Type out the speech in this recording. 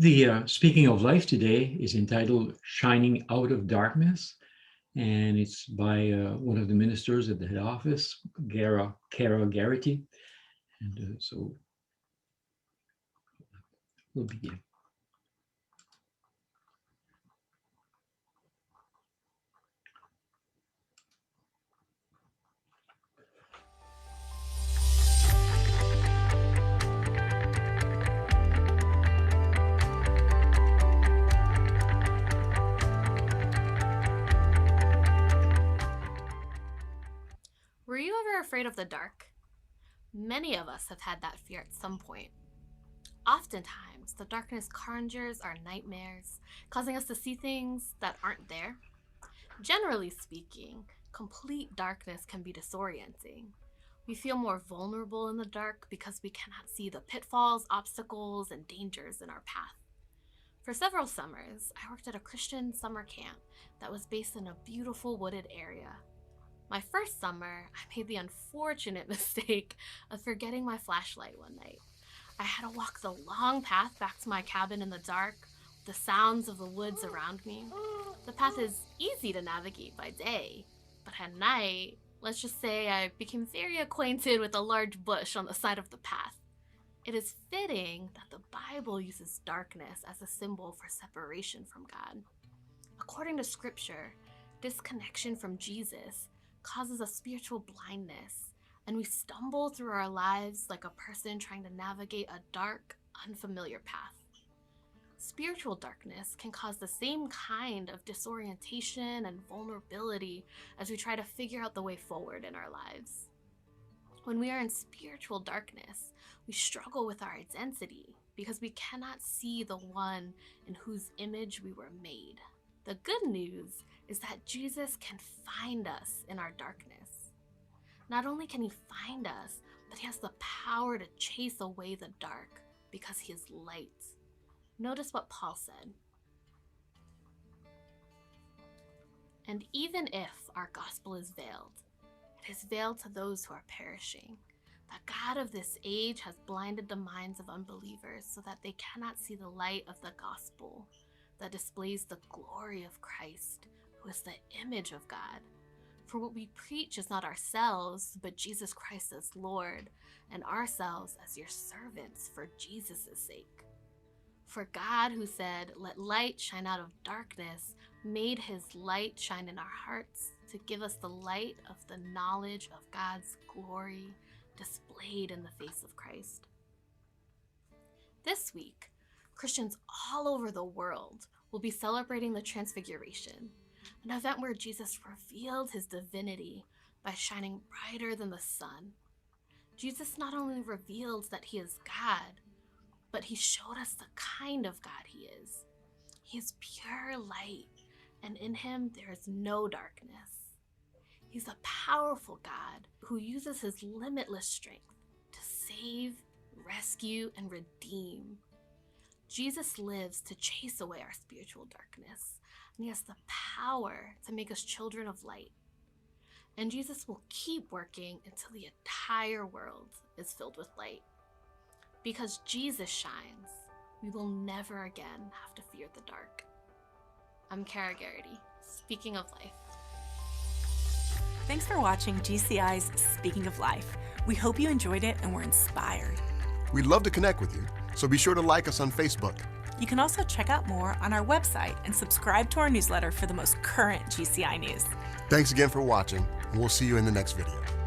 The Speaking of Life today is entitled Shining Out of Darkness, and it's by one of the ministers at the head office, Cara Garrity. And so we'll begin. Were you ever afraid of the dark? Many of us have had that fear at some point. Oftentimes, the darkness conjures our nightmares, causing us to see things that aren't there. Generally speaking, complete darkness can be disorienting. We feel more vulnerable in the dark because we cannot see the pitfalls, obstacles, and dangers in our path. For several summers, I worked at a Christian summer camp that was based in a beautiful wooded area. My first summer, I made the unfortunate mistake of forgetting my flashlight one night. I had to walk the long path back to my cabin in the dark, with the sounds of the woods around me. The path is easy to navigate by day, but at night, let's just say I became very acquainted with a large bush on the side of the path. It is fitting that the Bible uses darkness as a symbol for separation from God. According to Scripture, disconnection from Jesus causes a spiritual blindness, and we stumble through our lives like a person trying to navigate a dark, unfamiliar path. Spiritual darkness can cause the same kind of disorientation and vulnerability as we try to figure out the way forward in our lives. When we are in spiritual darkness, we struggle with our identity because we cannot see the one in whose image we were made. The good news is that Jesus can find us in our darkness. Not only can he find us, but he has the power to chase away the dark because he is light. Notice what Paul said. And even if our gospel is veiled, it is veiled to those who are perishing. The God of this age has blinded the minds of unbelievers so that they cannot see the light of the gospel that displays the glory of Christ, who is the image of God. For what we preach is not ourselves, but Jesus Christ as Lord, and ourselves as your servants for Jesus' sake. For God, who said, "Let light shine out of darkness," made his light shine in our hearts to give us the light of the knowledge of God's glory displayed in the face of Christ. This week, Christians all over the world will be celebrating the Transfiguration, an event where Jesus revealed his divinity by shining brighter than the sun. Jesus not only revealed that he is God, but he showed us the kind of God he is. He is pure light, and in him there is no darkness. He's a powerful God who uses his limitless strength to save, rescue, and redeem. Jesus lives to chase away our spiritual darkness, and he has the power to make us children of light. And Jesus will keep working until the entire world is filled with light. Because Jesus shines, we will never again have to fear the dark. I'm Cara Garrity, Speaking of Life. Thanks for watching GCI's Speaking of Life. We hope you enjoyed it and were inspired. We'd love to connect with you, so be sure to like us on Facebook. You can also check out more on our website and subscribe to our newsletter for the most current GCI news. Thanks again for watching, and we'll see you in the next video.